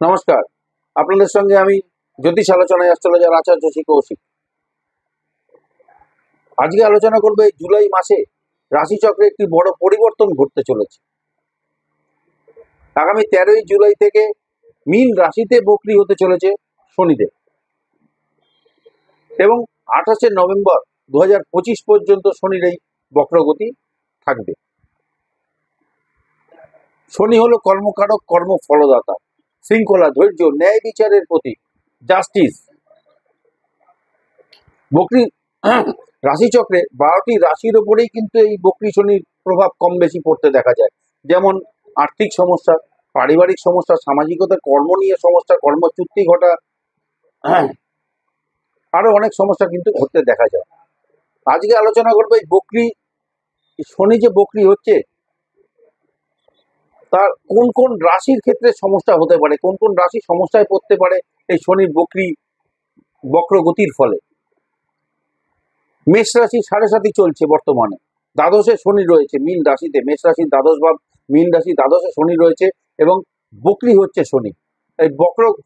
নমস্কার, আপনাদের সঙ্গে আমি জ্যোতিষ আলোচনায় অ্যাস্ট্রোলজার আচার্য শ্রী কৌশিক। আজকে আলোচনা করবে জুলাই মাসে রাশিচক্রে একটি বড় পরিবর্তন ঘটতে চলেছে। আগামী 13ই জুলাই থেকে মীন রাশিতে বক্রী হতে চলেছে শনিদেব এবং 28শে নভেম্বর 2025 পর্যন্ত শনির এই বক্রগতি থাকবে। শনি হলো কর্মকারক, কর্মফলদাতা, শৃঙ্খলা, ধৈর্য, ন্যায় বিচারের প্রতীক, জাস্টিস। বক্রী রাশিচক্রে 12টি রাশির ওপরেই কিন্তু এই বক্রী শনির প্রভাব কম বেশি পড়তে দেখা যায়। যেমন আর্থিক সমস্যা, পারিবারিক সমস্যা, সামাজিকতা, কর্ম নিয়ে সমস্যা, কর্মচ্যুতি ঘটা, আরো অনেক সমস্যা কিন্তু ঘটতে দেখা যায়। আজকে আলোচনা করবো এই বক্রী শনি যে বক্রী হচ্ছে তার কোন কোন রাশির ক্ষেত্রে সমস্যা হতে পারে, কোন কোন রাশি সমস্যায় পড়তে পারে এই শনির বক্রগতির ফলে। মেষ রাশি 7.5 চলছে বর্তমানে, দ্বাদশে শনি রয়েছে মীন রাশিতে, মেষ রাশির দ্বাদশ ভাব মীন রাশি, দ্বাদশে শনি রয়েছে এবং বক্রী হচ্ছে শনি। এই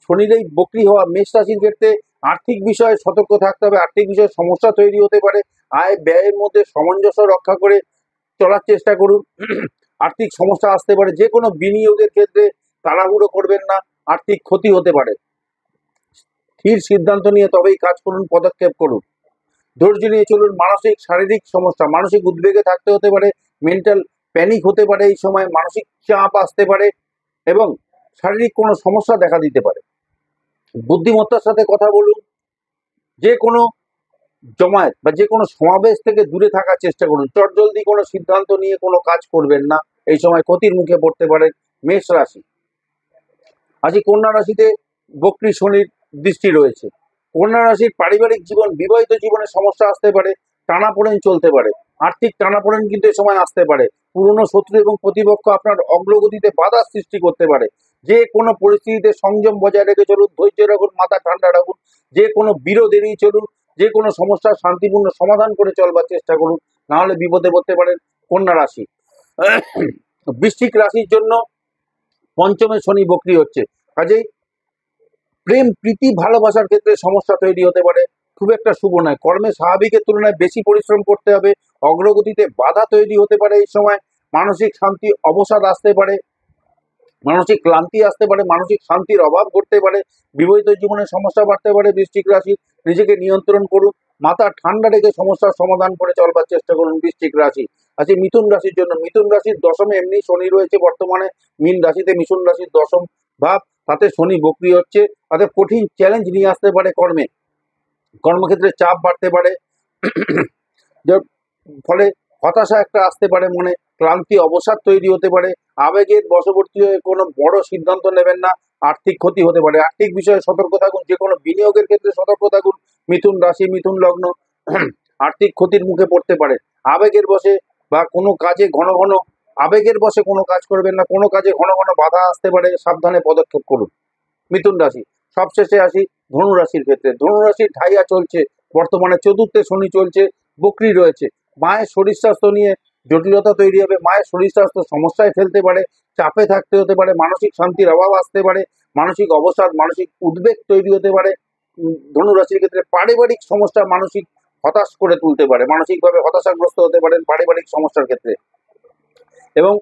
শনির এই বক্রী হওয়া মেষ রাশির ক্ষেত্রে আর্থিক বিষয়ে সতর্ক থাকতে হবে। আর্থিক বিষয়ে সমস্যা তৈরি হতে পারে। আয় ব্যয়ের মধ্যে সামঞ্জস্য রক্ষা করে চলার চেষ্টা করুন। আর্থিক সমস্যা আসতে পারে। যে কোনো বিনিয়োগের ক্ষেত্রে তাড়াহুড়ো করবেন না, আর্থিক ক্ষতি হতে পারে। স্থির সিদ্ধান্ত নিয়ে তবেই কাজ করুন, পদক্ষেপ করুন। ধৈর্য নিয়ে চলুন। মানসিক শারীরিক সমস্যা, মানসিক উদ্বেগে থাকতে হতে পারে, মেন্টাল প্যানিক হতে পারে, এই সময় মানসিক চাপ আসতে পারে এবং শারীরিক কোনো সমস্যা দেখা দিতে পারে। বুদ্ধিমত্তার সাথে কথা বলুন। যে কোনো জমায়েত বা যে কোনো সমাবেশ থেকে দূরে থাকার চেষ্টা করুন। চটজলদি কোনো সিদ্ধান্ত নিয়ে কোনো কাজ করবেন না, এই সময় ক্ষতির মুখে পড়তে পারেন মেষ রাশি। আজকে কন্যা রাশিতে বক্রী শনির দৃষ্টি রয়েছে। কন্যা রাশির পারিবারিক জীবন, বিবাহিত জীবনে সমস্যা আসতে পারে, টানাপোড়েন চলতে পারে, আর্থিক টানাপোড়েন কিন্তু এই সময় আসতে পারে। পুরনো শত্রু এবং প্রতিপক্ষ আপনার অগ্রগতিতে বাধা সৃষ্টি করতে পারে। যে কোনো পরিস্থিতিতে সংযম বজায় রেখে চলুন, ধৈর্য রাখুন, মাথা ঠান্ডা রাখুন। যে কোনো বিরোধ এড়িয়ে চলুন। যে কোনো সমস্যার শান্তিপূর্ণ সমাধান করে চলবার চেষ্টা করুন, না হলে বিপদে পড়তে পারেন কন্যা রাশি। বৃশ্চিক রাশির জন্য পঞ্চমে শনি বক্রী হচ্ছে, কাজেই প্রেম, প্রীতি, ভালোবাসার ক্ষেত্রে সমস্যা তৈরি হতে পারে, খুব একটা শুভ নয়। কর্মে স্বাভাবিকের তুলনায় বেশি পরিশ্রম করতে হবে, অগ্রগতিতে বাধা তৈরি হতে পারে। এই সময় মানসিক শান্তি অবসাদ আসতে পারে, মানসিক ক্লান্তি আসতে পারে, মানসিক শান্তির অভাব ঘটতে পারে, বিবাহিত জীবনে সমস্যা বাড়তে পারে। বৃশ্চিক রাশি, নিজেকে নিয়ন্ত্রণ করুন, মাথা ঠান্ডা রেখে সমস্যার সমাধান করে চলবার চেষ্টা করুন বৃশ্চিক রাশি। আজকে মিথুন রাশির জন্য, মিথুন রাশির দশমে এমনি শনি রয়েছে বর্তমানে মীন রাশিতে, মিথুন রাশির দশম ভাব, তাতে শনি বক্রী হচ্ছে। তাতে কঠিন চ্যালেঞ্জ নিয়ে আসতে পারে কর্মে, কর্মক্ষেত্রে চাপ বাড়তে পারে, যার ফলে হতাশা একটা আসতে পারে মনে, ক্লান্তি অবসাদ তৈরি হতে পারে। আবেগের বশবর্তী হয়ে কোনো বড় সিদ্ধান্ত নেবেন না, আর্থিক ক্ষতি হতে পারে। আর্থিক বিষয়ে সতর্ক থাকুন, যে কোনো বিনিয়োগের ক্ষেত্রে সতর্ক থাকুন। মিথুন রাশি, মিথুন লগ্ন আর্থিক ক্ষতির মুখে পড়তে পারে। আবেগের বশে বা কোনো কাজে ঘন ঘন আবেগের বশে কোনো কাজ করবেন না, কোনো কাজে ঘন ঘন বাধা আসতে পারে, সাবধানে পদক্ষেপ করুন মিথুন রাশি। সবশেষে আসি ধনু রাশির ক্ষেত্রে। ধনু রাশির ঢাইয়া চলছে বর্তমানে, চতুর্থে শনি চলছে, বক্রী রয়েছে। মায়ের শরীর স্বাস্থ্য নিয়ে জটিলতা তৈরি হবে, মায়ের শরীর স্বাস্থ্য সমস্যায় ফেলতে পারে, চাপে থাকতে হতে পারে, মানসিক শান্তির অভাব আসতে পারে, মানসিক অবসাদ, মানসিক উদ্বেগ তৈরি হতে পারে। ধনু রাশির ক্ষেত্রে পারিবারিক সমস্যা মানসিক হতাশ করে তুলতে পারে, মানসিকভাবে হতাশাগ্রস্ত হতে পারেন পারিবারিক সমস্যার ক্ষেত্রে। এবং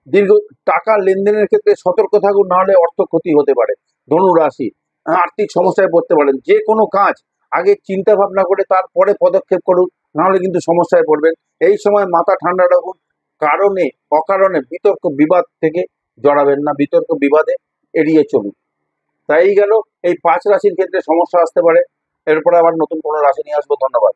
দীর্ঘ টাকা লেনদেনের ক্ষেত্রে সতর্ক থাকুন, নাহলে অর্থ ক্ষতি হতে পারে। ধনু রাশি, আর্থিক সমস্যায় পড়তে পারেন। যে কোনো কাজ আগে চিন্তা ভাবনা করে তারপরে পদক্ষেপ করুন, নাহলে কিন্তু সমস্যায় পড়বেন। এই সময় মাথা ঠান্ডা রাখুন, কারণে অকারণে বিতর্ক বিবাদ থেকে জড়াবেন না, বিতর্ক বিবাদে এড়িয়ে চলুন। তাই গেল এই 5 রাশির ক্ষেত্রে সমস্যা আসতে পারে। এরপরে আবার নতুন কোনো রাশি নিয়ে আসবো। ধন্যবাদ।